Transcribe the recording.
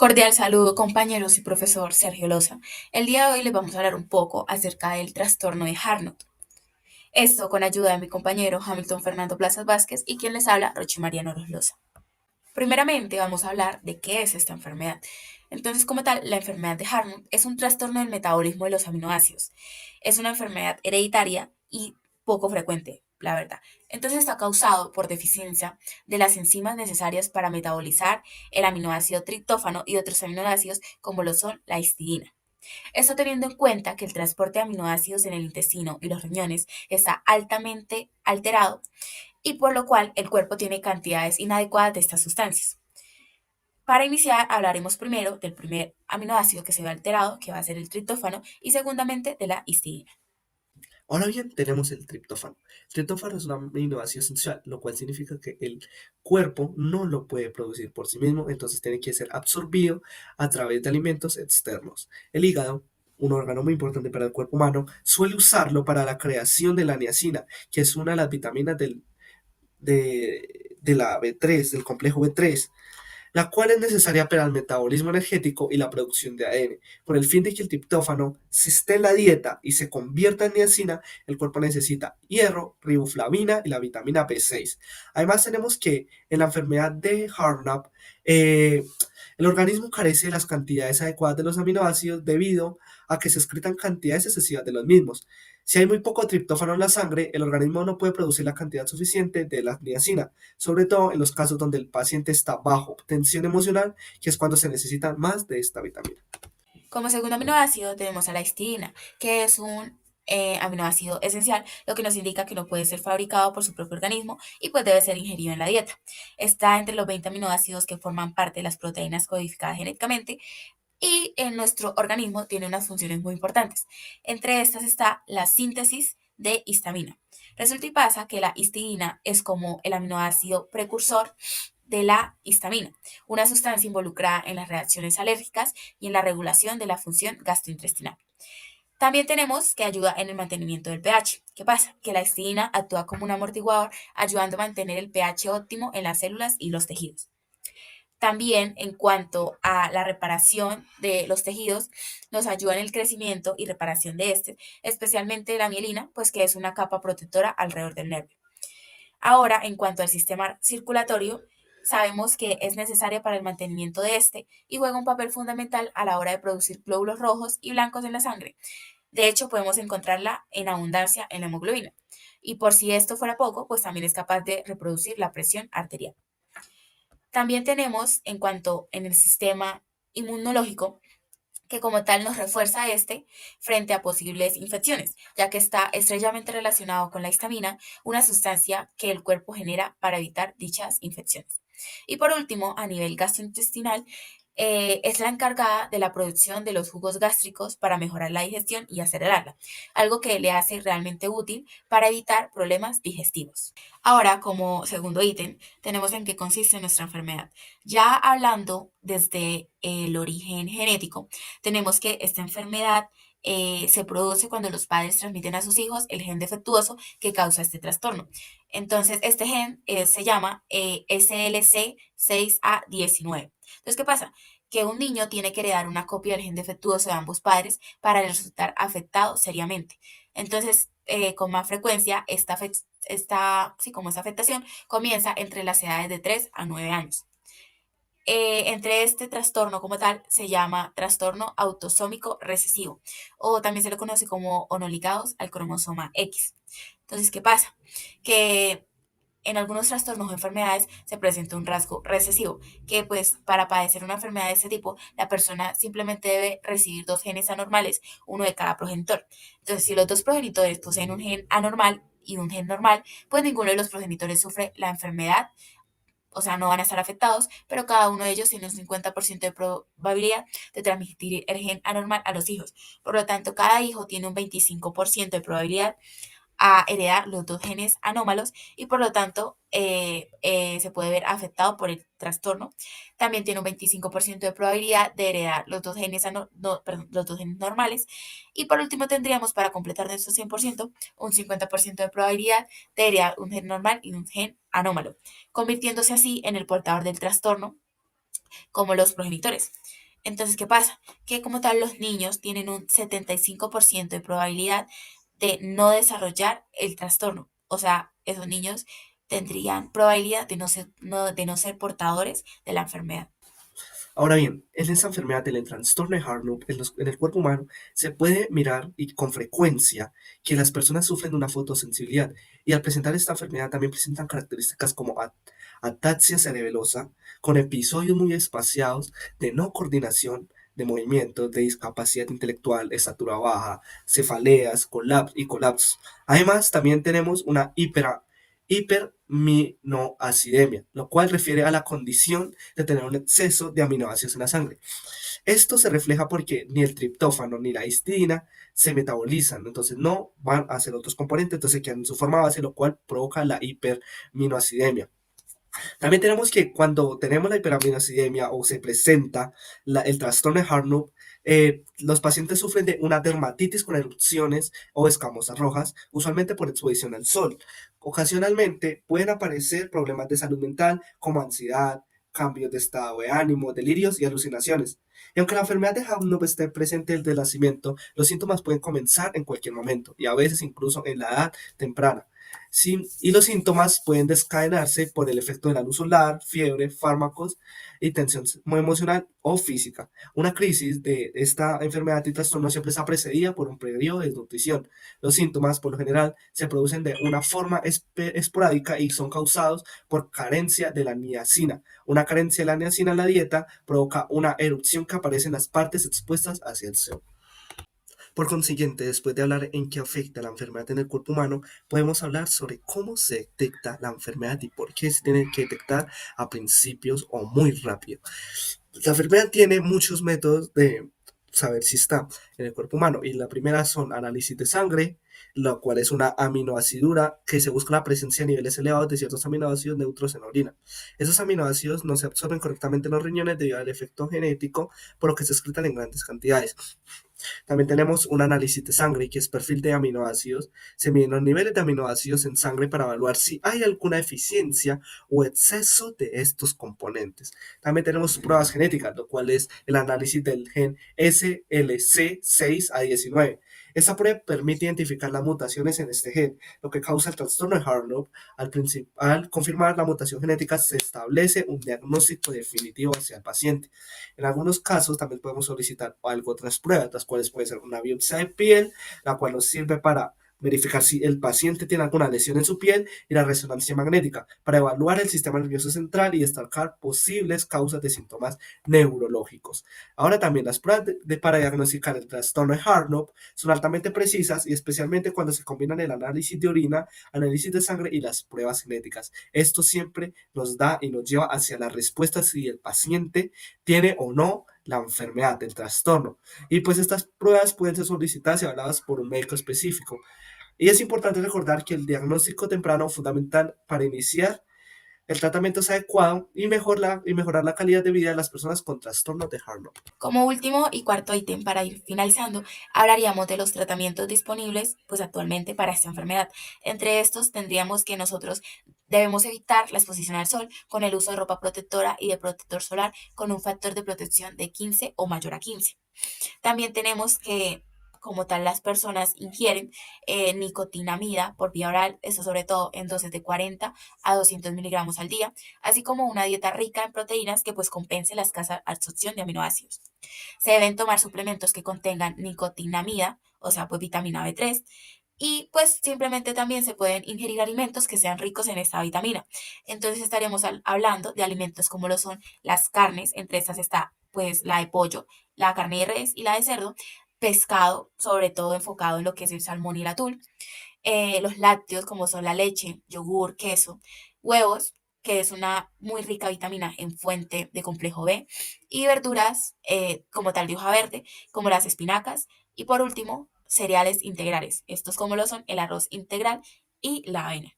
Cordial saludo, compañeros y profesor Sergio Loza. El día de hoy les vamos a hablar un poco acerca del trastorno de Harnott. Esto con ayuda de mi compañero Hamilton Fernando Plazas Vázquez y quien les habla, Rochi Mariano Loza. Primeramente vamos a hablar de qué es esta enfermedad. Entonces, como tal, la enfermedad de Harnott es un trastorno del metabolismo de los aminoácidos. Es una enfermedad hereditaria y poco frecuente, la verdad. Entonces está causado por deficiencia de las enzimas necesarias para metabolizar el aminoácido triptófano y otros aminoácidos como lo son la histidina. Esto teniendo en cuenta que el transporte de aminoácidos en el intestino y los riñones está altamente alterado y por lo cual el cuerpo tiene cantidades inadecuadas de estas sustancias. Para iniciar, hablaremos primero del primer aminoácido que se ve alterado, que va a ser el triptófano, y segundamente de la histidina. Ahora bien, tenemos el triptófano. El triptófano es un aminoácido esencial, lo cual significa que el cuerpo no lo puede producir por sí mismo, entonces tiene que ser absorbido a través de alimentos externos. El hígado, un órgano muy importante para el cuerpo humano, suele usarlo para la creación de la niacina, que es una de las vitaminas de la B3, del complejo B3, la cual es necesaria para el metabolismo energético y la producción de ADN. Por el fin de que el triptófano se esté en la dieta y se convierta en niacina, el cuerpo necesita hierro, riboflavina y la vitamina B6. Además, tenemos que en la enfermedad de Harnap, el organismo carece de las cantidades adecuadas de los aminoácidos debido a que se excretan cantidades excesivas de los mismos. Si hay muy poco triptófano en la sangre, el organismo no puede producir la cantidad suficiente de la niacina, sobre todo en los casos donde el paciente está bajo tensión emocional, que es cuando se necesita más de esta vitamina. Como segundo aminoácido tenemos a la histidina, que es un aminoácido esencial, lo que nos indica que no puede ser fabricado por su propio organismo y pues debe ser ingerido en la dieta. Está entre los 20 aminoácidos que forman parte de las proteínas codificadas genéticamente y en nuestro organismo tiene unas funciones muy importantes. Entre estas está la síntesis de histamina. Resulta y pasa que la histidina es como el aminoácido precursor de la histamina, una sustancia involucrada en las reacciones alérgicas y en la regulación de la función gastrointestinal. También tenemos que ayuda en el mantenimiento del pH. ¿Qué pasa? Que la histidina actúa como un amortiguador, ayudando a mantener el pH óptimo en las células y los tejidos. También en cuanto a la reparación de los tejidos, nos ayuda en el crecimiento y reparación de este, especialmente la mielina, pues que es una capa protectora alrededor del nervio. Ahora, en cuanto al sistema circulatorio, sabemos que es necesaria para el mantenimiento de este y juega un papel fundamental a la hora de producir glóbulos rojos y blancos en la sangre. De hecho, podemos encontrarla en abundancia en la hemoglobina. Y por si esto fuera poco, pues también es capaz de reproducir la presión arterial. También tenemos, en cuanto en el sistema inmunológico, que como tal nos refuerza este frente a posibles infecciones, ya que está estrechamente relacionado con la histamina, una sustancia que el cuerpo genera para evitar dichas infecciones. Y por último, a nivel gastrointestinal, es la encargada de la producción de los jugos gástricos para mejorar la digestión y acelerarla, algo que le hace realmente útil para evitar problemas digestivos. Ahora, como segundo ítem, tenemos en qué consiste nuestra enfermedad. Ya hablando desde el origen genético, tenemos que esta enfermedad se produce cuando los padres transmiten a sus hijos el gen defectuoso que causa este trastorno. Entonces, este gen se llama SLC6A19. Entonces, ¿qué pasa? Que un niño tiene que heredar una copia del gen defectuoso de ambos padres para resultar afectado seriamente. Entonces, con más frecuencia, sí, como esta afectación comienza entre las edades de 3 a 9 años. Entre este trastorno como tal se llama trastorno autosómico recesivo o también se lo conoce como onoligados al cromosoma X. Entonces, ¿qué pasa? Que en algunos trastornos o enfermedades se presenta un rasgo recesivo, que pues para padecer una enfermedad de este tipo, la persona simplemente debe recibir dos genes anormales, uno de cada progenitor. Entonces, si los dos progenitores poseen un gen anormal y un gen normal, pues ninguno de los progenitores sufre la enfermedad, o sea, no van a estar afectados, pero cada uno de ellos tiene un 50% de probabilidad de transmitir el gen anormal a los hijos. Por lo tanto, cada hijo tiene un 25% de probabilidad a heredar los dos genes anómalos y por lo tanto se puede ver afectado por el trastorno. También tiene un 25% de probabilidad de heredar los dos genes, perdón, los dos genes normales. Y por último tendríamos para completar nuestro 100% un 50% de probabilidad de heredar un gen normal y un gen anómalo, convirtiéndose así en el portador del trastorno como los progenitores. Entonces, ¿qué pasa? Que como tal los niños tienen un 75% de probabilidad de no desarrollar el trastorno. O sea, esos niños tendrían probabilidad de no ser portadores de la enfermedad. Ahora bien, en esta enfermedad del trastorno de Hartnup en el cuerpo humano se puede mirar y con frecuencia que las personas sufren de una fotosensibilidad y al presentar esta enfermedad también presentan características como ataxia cerebelosa, con episodios muy espaciados de no coordinación de movimientos, de discapacidad intelectual, estatura baja, cefaleas, colapsos. Además, también tenemos una hiperminoacidemia, lo cual refiere a la condición de tener un exceso de aminoácidos en la sangre. Esto se refleja porque ni el triptófano ni la histidina se metabolizan, entonces no van a ser otros componentes, entonces quedan en su forma base, lo cual provoca la hiperminoacidemia. También tenemos que cuando tenemos la hiperaminoacidemia o se presenta el trastorno de Hartnup, los pacientes sufren de una dermatitis con erupciones o escamosas rojas, usualmente por exposición al sol. Ocasionalmente pueden aparecer problemas de salud mental como ansiedad, cambios de estado de ánimo, delirios y alucinaciones. Y aunque la enfermedad de Hartnup esté presente desde el nacimiento, los síntomas pueden comenzar en cualquier momento y a veces incluso en la edad temprana. Sí, y los síntomas pueden desencadenarse por el efecto de la luz solar, fiebre, fármacos y tensión emocional o física. Una crisis de esta enfermedad y trastorno siempre está precedida por un periodo de desnutrición. Los síntomas, por lo general, se producen de una forma esporádica y son causados por carencia de la niacina. Una carencia de la niacina en la dieta provoca una erupción que aparece en las partes expuestas hacia el sol. Por consiguiente, después de hablar en qué afecta la enfermedad en el cuerpo humano, podemos hablar sobre cómo se detecta la enfermedad y por qué se tiene que detectar a principios o muy rápido. La enfermedad tiene muchos métodos de saber si está en el cuerpo humano y la primera son análisis de sangre, lo cual es una aminoacidura que se busca la presencia a niveles elevados de ciertos aminoácidos neutros en la orina. Esos aminoácidos no se absorben correctamente en los riñones debido al efecto genético, por lo que se excretan en grandes cantidades. También tenemos un análisis de sangre, que es perfil de aminoácidos. Se miden los niveles de aminoácidos en sangre para evaluar si hay alguna deficiencia o exceso de estos componentes. También tenemos pruebas genéticas, lo cual es el análisis del gen SLC6A19. Esta prueba permite identificar las mutaciones en este gen, lo que causa el trastorno de Hartnup. Al confirmar la mutación genética, se establece un diagnóstico definitivo hacia el paciente. En algunos casos también podemos solicitar algo otras pruebas, las cuales puede ser una biopsia de piel, la cual nos sirve para verificar si el paciente tiene alguna lesión en su piel y la resonancia magnética para evaluar el sistema nervioso central y destacar posibles causas de síntomas neurológicos. Ahora también las pruebas para diagnosticar el trastorno de Hartnup son altamente precisas y especialmente cuando se combinan el análisis de orina, análisis de sangre y las pruebas genéticas. Esto siempre nos da y nos lleva hacia la respuesta si el paciente tiene o no la enfermedad, el trastorno. Y pues estas pruebas pueden ser solicitadas y avaladas por un médico específico. Y es importante recordar que el diagnóstico temprano es fundamental para iniciar el tratamiento es adecuado y mejorar la calidad de vida de las personas con trastornos de Harlow. Como último y cuarto ítem para ir finalizando, hablaríamos de los tratamientos disponibles pues actualmente para esta enfermedad. Entre estos tendríamos que nosotros debemos evitar la exposición al sol con el uso de ropa protectora y de protector solar con un factor de protección de 15 o mayor a 15. También tenemos que, como tal, las personas ingieren nicotinamida por vía oral, esto sobre todo en dosis de 40 a 200 miligramos al día, así como una dieta rica en proteínas que pues compense la escasa absorción de aminoácidos. Se deben tomar suplementos que contengan nicotinamida, o sea, pues vitamina B3, y pues simplemente también se pueden ingerir alimentos que sean ricos en esta vitamina. Entonces estaríamos hablando de alimentos como lo son las carnes, entre estas está pues la de pollo, la carne de res y la de cerdo, pescado, sobre todo enfocado en lo que es el salmón y el atún, los lácteos como son la leche, yogur, queso, huevos, que es una muy rica vitamina en fuente de complejo B, y verduras como tal de hoja verde, como las espinacas, y por último, cereales integrales, estos como lo son el arroz integral y la avena.